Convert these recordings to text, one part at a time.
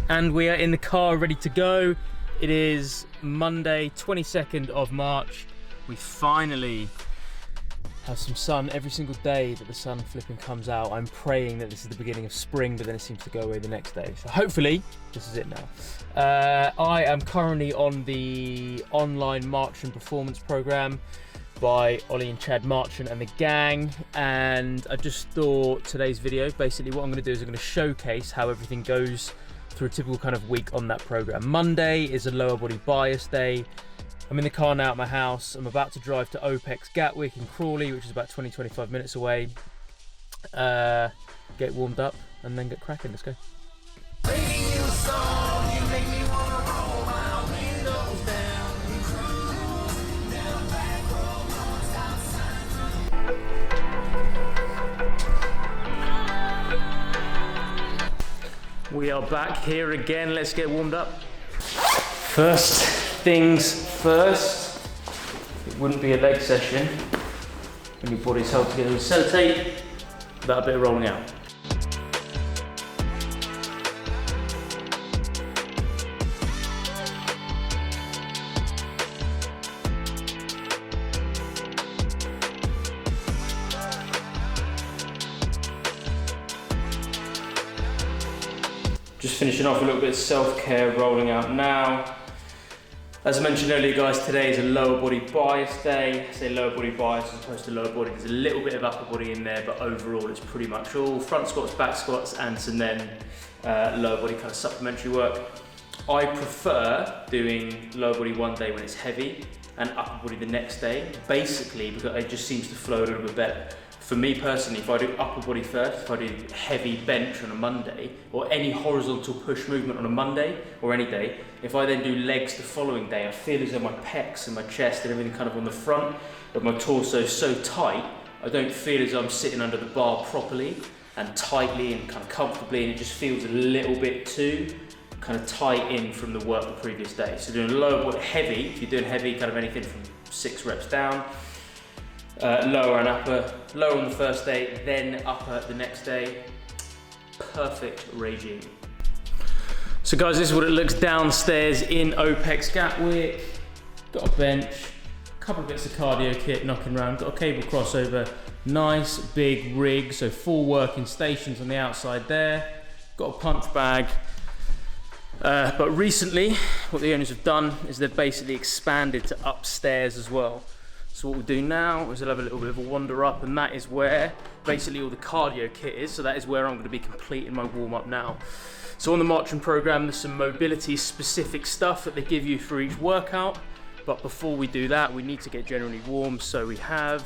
And we are in the car ready to go. It is Monday, 22nd of March. We finally have some sun every single day that the sun flipping comes out. I'm praying that this is the beginning of spring, but then it seems to go away the next day. So hopefully this is it now. I am currently on the online Marchon performance program by Ollie and Chad Marchon and the gang, and I just thought today's video, basically what I'm going to do is I'm going to showcase how everything goes through a typical kind of week on that program. Monday is a lower body bias day. I'm in the car now at my house. I'm about to drive to OPEX Gatwick in Crawley, which is about 20-25 minutes away. Get warmed up and then get cracking. Let's go. We are back here again. Let's get warmed up. First things first, it wouldn't be a leg session when your body's held together with sellotape without a bit of rolling out. Just finishing off a little bit of self-care, rolling out now. As I mentioned earlier guys, today is a lower body bias day. I say lower body bias as opposed to lower body. There's a little bit of upper body in there, but overall it's pretty much all front squats, back squats, and some then lower body kind of supplementary work. I prefer doing lower body one day when it's heavy and upper body the next day, basically because it just seems to flow a little bit better. For me personally, if I do upper body first, if I do heavy bench on a Monday, or any horizontal push movement on a Monday, or any day, if I then do legs the following day, I feel as though my pecs and my chest and everything kind of on the front of my torso is so tight, I don't feel as though I'm sitting under the bar properly and tightly and kind of comfortably, and it just feels a little bit too kind of tight in from the work the previous day. So doing lower body heavy, if you're doing heavy, kind of anything from 6 reps down, lower and upper, lower on the first day, then upper the next day. Perfect regime. So guys, this is what it looks downstairs in OPEX Gatwick. Got a bench, a couple of bits of cardio kit knocking around, got a cable crossover, nice big rig, so 4 working stations on the outside there. Got a punch bag. But recently, what the owners have done is they've basically expanded to upstairs as well. So what we'll do now is we'll have a little bit of a wander up, and that is where basically all the cardio kit is. So that is where I'm going to be completing my warm up now. So on the Marchon program, there's some mobility specific stuff that they give you for each workout. But before we do that, we need to get generally warm. So we have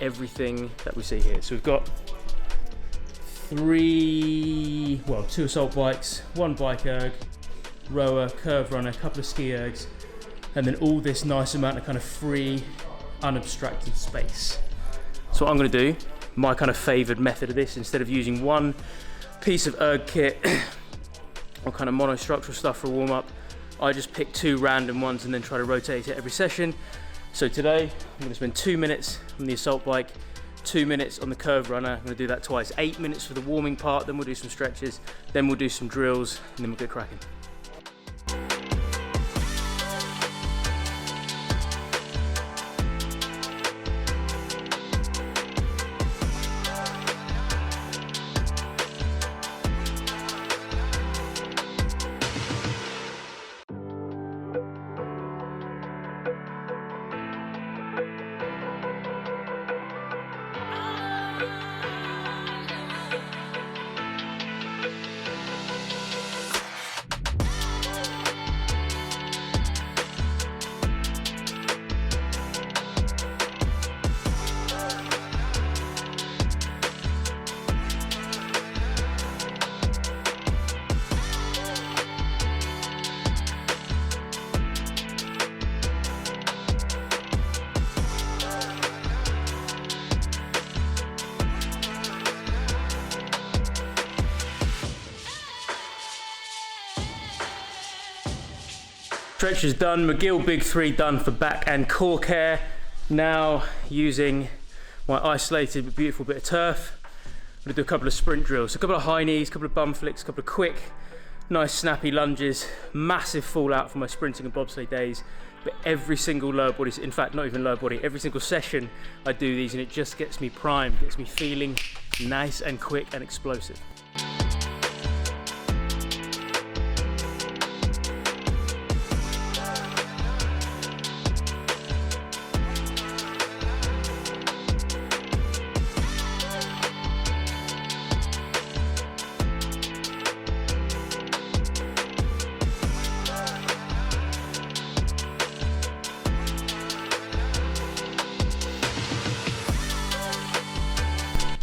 everything that we see here. So we've got 2 assault bikes, 1 bike erg, rower, curve runner, a couple of ski ergs, and then all this nice amount of kind of free, unobstructed space. So what I'm going to do, my kind of favoured method of this, instead of using 1 piece of erg kit or kind of monostructural stuff for a warm up, I just pick 2 random ones and then try to rotate it every session. So today, I'm going to spend 2 minutes on the assault bike, 2 minutes on the curve runner. I'm going to do that twice, 8 minutes for the warming part, then we'll do some stretches, then we'll do some drills, and then we'll get cracking. Stretch is done, McGill Big 3 done for back and core care. Now using my isolated but beautiful bit of turf, I'm gonna do a couple of sprint drills, a couple of high knees, a couple of bum flicks, a couple of quick nice snappy lunges, massive fallout from my sprinting and bobsleigh days. But every single lower body, in fact, not even lower body, every single session I do these and it just gets me primed, gets me feeling nice and quick and explosive.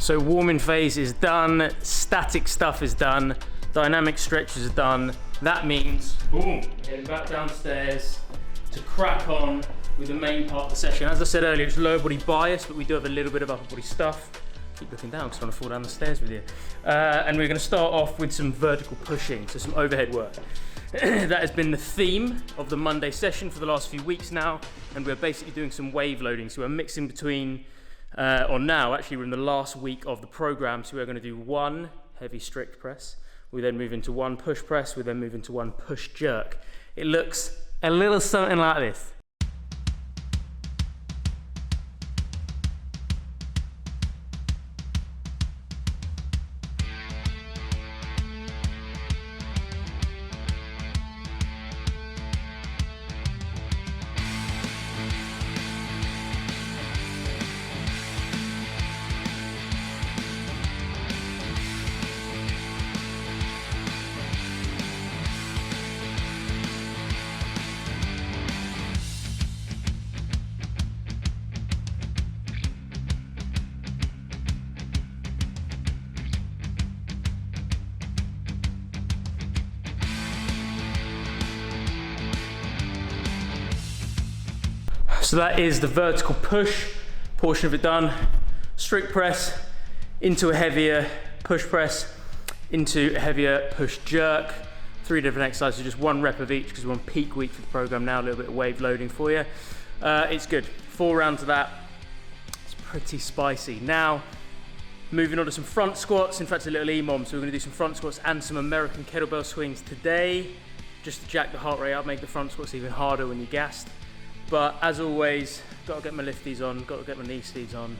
So warming phase is done, static stuff is done, dynamic stretches are done. That means, boom, heading back downstairs to crack on with the main part of the session. As I said earlier, it's lower body bias, but we do have a little bit of upper body stuff. Keep looking down because I want to fall down the stairs with you. And we're going to start off with some vertical pushing, so some overhead work. That has been the theme of the Monday session for the last few weeks now, and we're basically doing some wave loading. So we're mixing between or now, actually, we're in the last week of the program, so we're going to do one heavy strict press. We then move into one push press. We then move into one push jerk. It looks a little something like this. So that is the vertical push portion of it done. Strict press into a heavier push press, into a heavier push jerk. 3 different exercises, just 1 rep of each because we're on peak week for the program now, a little bit of wave loading for you. It's good. 4 rounds of that. It's pretty spicy. Now, moving on to some front squats. In fact, a little EMOM. So we're going to do some front squats and some American kettlebell swings today, just to jack the heart rate up, make the front squats even harder when you're gassed. But as always, got to get my lifties on, got to get my knee sleeves on,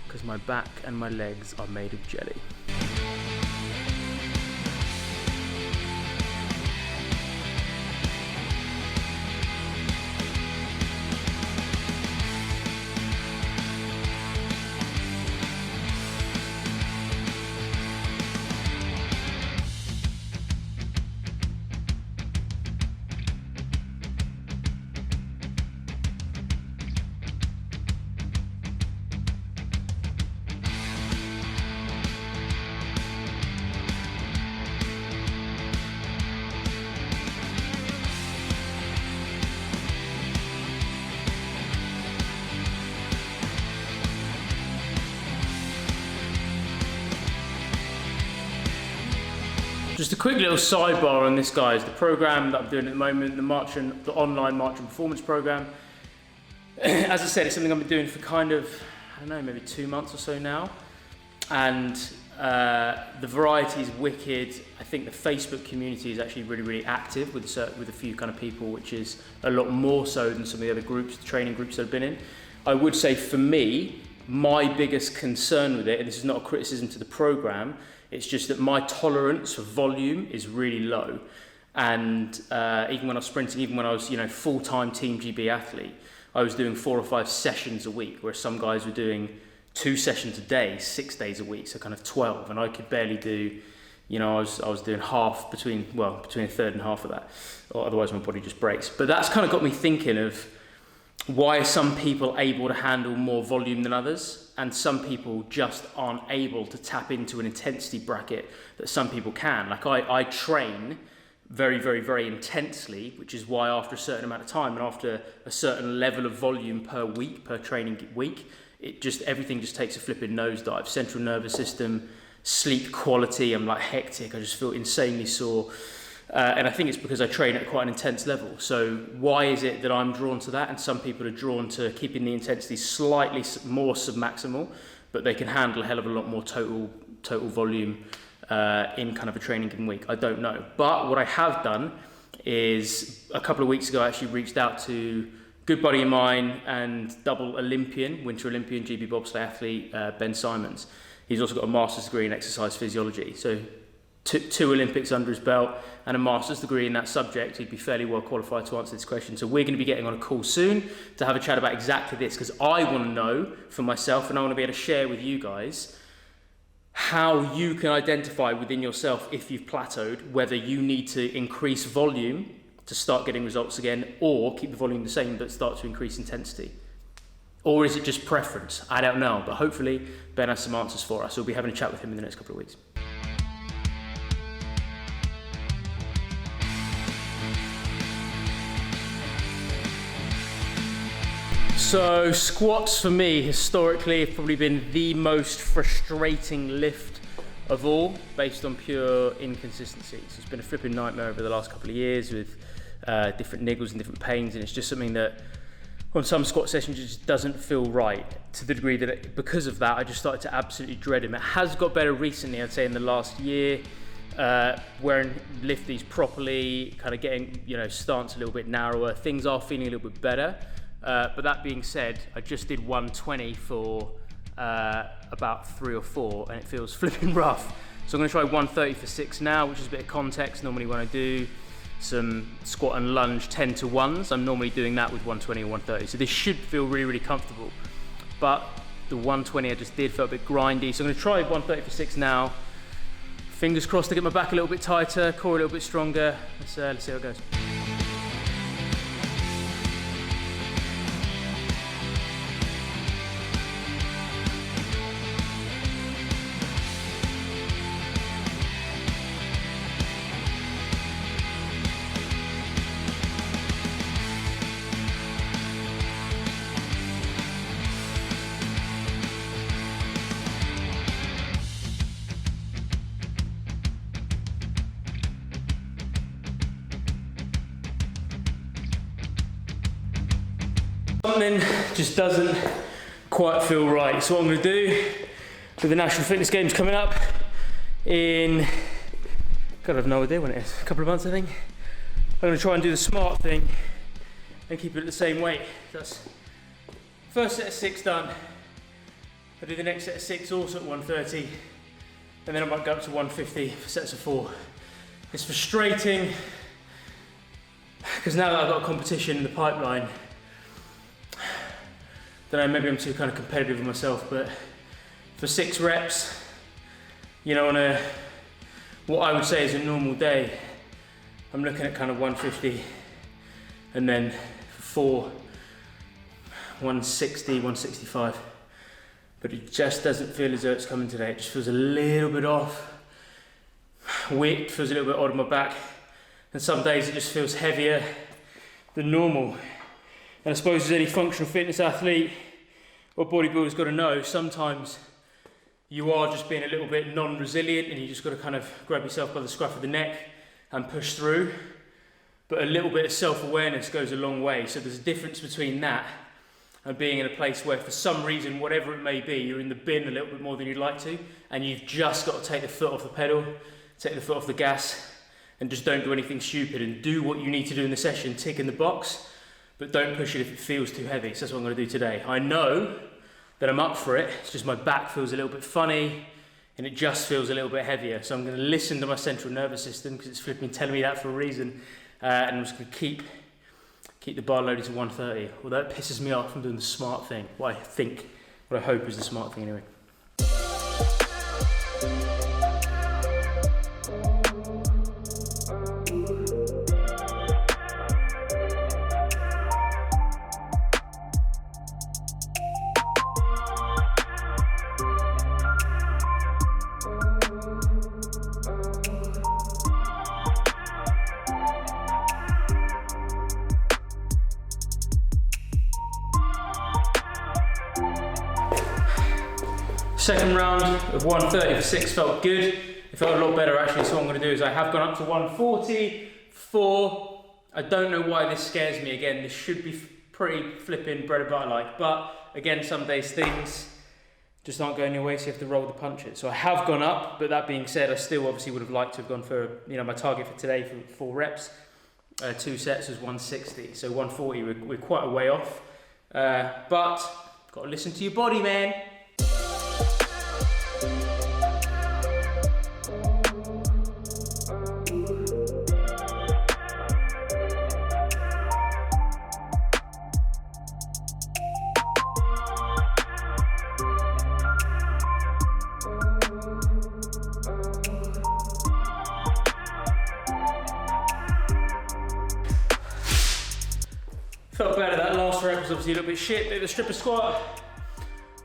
because my back and my legs are made of jelly. Just a quick little sidebar on this, guys. The program that I'm doing at the moment, the online Marchon performance program. As I said, it's something I've been doing for kind of, I don't know, maybe 2 months or so now. And the variety is wicked. I think the Facebook community is actually really, really active with a few kind of people, which is a lot more so than some of the other groups, the training groups that I've been in. I would say for me, my biggest concern with it, and this is not a criticism to the program, it's just that my tolerance for volume is really low. And even when I was sprinting, even when I was, full-time Team GB athlete, I was doing 4 or 5 sessions a week, whereas some guys were doing 2 sessions a day, 6 days a week, so kind of 12. And I could barely do, I was doing half, between a third and half of that, or otherwise my body just breaks. But that's kind of got me thinking of why are some people able to handle more volume than others, and some people just aren't able to tap into an intensity bracket that some people can. Like I train very, very, very intensely, which is why after a certain amount of time and after a certain level of volume per week, per training week, everything just takes a flipping nosedive. Central nervous system, sleep quality, I'm like hectic, I just feel insanely sore. And I think it's because I train at quite an intense level. So why is it that I'm drawn to that and some people are drawn to keeping the intensity slightly more submaximal, but they can handle a hell of a lot more total volume in kind of a training given week. I don't know. But what I have done is a couple of weeks ago I actually reached out to a good buddy of mine and double Olympian, Winter Olympian, GB bobsleigh athlete, Ben Simons. He's also got a master's degree in exercise physiology. So two Olympics under his belt and a master's degree in that subject. He'd be fairly well qualified to answer this question. So we're going to be getting on a call soon to have a chat about exactly this, because I want to know for myself, and I want to be able to share with you guys how you can identify within yourself if you've plateaued, whether you need to increase volume to start getting results again, or keep the volume the same but start to increase intensity. Or is it just preference? I don't know, but hopefully Ben has some answers for us. We'll be having a chat with him in the next couple of weeks. So squats for me historically have probably been the most frustrating lift of all, based on pure inconsistency. So it's been a flipping nightmare over the last couple of years with different niggles and different pains, and it's just something that on some squat sessions it just doesn't feel right, to the degree that because of that I just started to absolutely dread him. It has got better recently, I'd say in the last year, wearing lift these properly, kind of getting stance a little bit narrower, things are feeling a little bit better. But that being said, I just did 120 for about 3 or 4 and it feels flipping rough. So I'm going to try 130 for 6 now, which is a bit of context. Normally when I do some squat and lunge 10 to 1s, I'm normally doing that with 120 or 130. So this should feel really, really comfortable. But the 120 I just did felt a bit grindy. So I'm going to try 130 for 6 now. Fingers crossed to get my back a little bit tighter, core a little bit stronger. Let's see how it goes. Something just doesn't quite feel right. So what I'm going to do with the National Fitness Games coming up in, God, I've no idea when it is, a couple of months I think. I'm going to try and do the smart thing and keep it at the same weight. That's first set of 6 done. I do the next set of 6 also at 130, and then I might go up to 150 for sets of 4. It's frustrating because now that I've got a competition in the pipeline, don't know, maybe I'm too kind of competitive with myself, but for 6 reps, on what I would say is a normal day, I'm looking at kind of 150, and then for 4, 160, 165. But it just doesn't feel as though it's coming today. It just feels a little bit off. Weight feels a little bit odd on my back, and some days it just feels heavier than normal. And I suppose as any functional fitness athlete or bodybuilder's got to know, sometimes you are just being a little bit non-resilient and you just got to kind of grab yourself by the scruff of the neck and push through. But a little bit of self-awareness goes a long way. So there's a difference between that and being in a place where for some reason, whatever it may be, you're in the bin a little bit more than you'd like to, and you've just got to take the foot off the pedal, take the foot off the gas, and just don't do anything stupid and do what you need to do in the session, tick in the box. But don't push it if it feels too heavy. So that's what I'm going to do today. I know that I'm up for it. It's just my back feels a little bit funny and it just feels a little bit heavier. So I'm going to listen to my central nervous system because it's flipping telling me that for a reason. And I'm just going to keep the bar loaded to 130. Although it pisses me off, I'm doing the smart thing. What I hope is the smart thing anyway. Second round of 130 for 6 felt good. It felt a lot better actually, so what I'm going to do is I have gone up to 140 for 4. I don't know why this scares me again. This should be pretty flipping bread and butter like, but again, some days things just aren't going your way, so you have to roll the punches. So I have gone up, but that being said, I still obviously would have liked to have gone for, you know, my target for today for 4 reps. 2 sets was 160, so 140 we're quite a way off. But got to listen to your body, man. Felt better. That last rep was obviously a little bit shit. Did the stripper squat,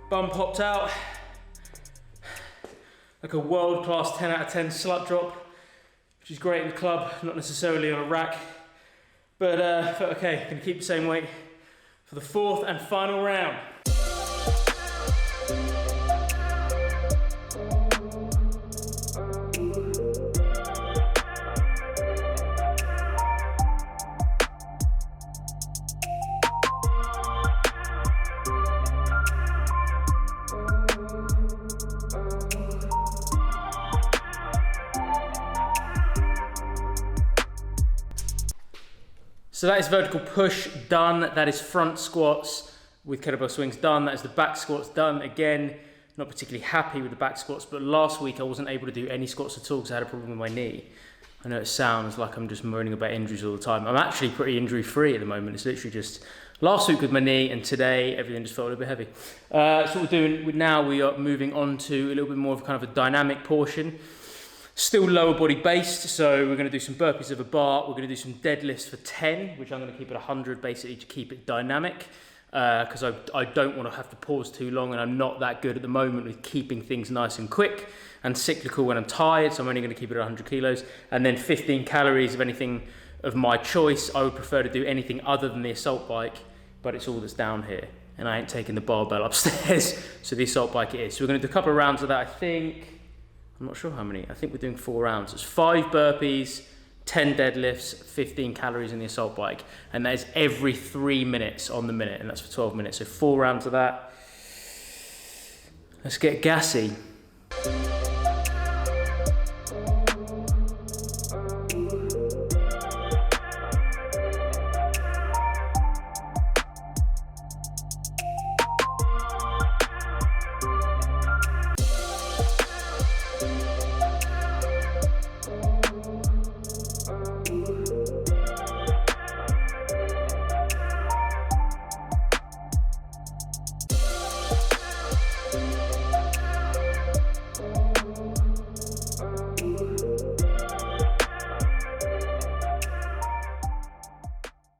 bum popped out. Like a world-class 10 out of 10 slut drop, which is great in the club, not necessarily on a rack. But felt okay, gonna keep the same weight for the 4th and final round. So that is vertical push done. That is front squats with kettlebell swings done. That is the back squats done. Again, not particularly happy with the back squats, but last week I wasn't able to do any squats at all because I had a problem with my knee. I know it sounds like I'm just moaning about injuries all the time. I'm actually pretty injury free at the moment. It's literally just last week with my knee, and today everything just felt a little bit heavy. So what we're doing now, we are moving on to a little bit more of kind of a dynamic portion. Still lower body based, so we're going to do some burpees of a bar. We're going to do some deadlifts for 10, which I'm going to keep at 100 basically to keep it dynamic, because I don't want to have to pause too long, and I'm not that good at the moment with keeping things nice and quick and cyclical when I'm tired, so I'm only going to keep it at 100 kilos. And then 15 calories of anything of my choice. I would prefer to do anything other than the assault bike, but it's all that's down here, and I ain't taking the barbell upstairs, so the assault bike it is. So we're going to do a couple of rounds of that, I think. I'm not sure how many. I think we're doing 4 rounds. It's 5 burpees, 10 deadlifts, 15 calories in the assault bike. And that is every 3 minutes on the minute, and that's for 12 minutes. So 4 rounds of that. Let's get gassy.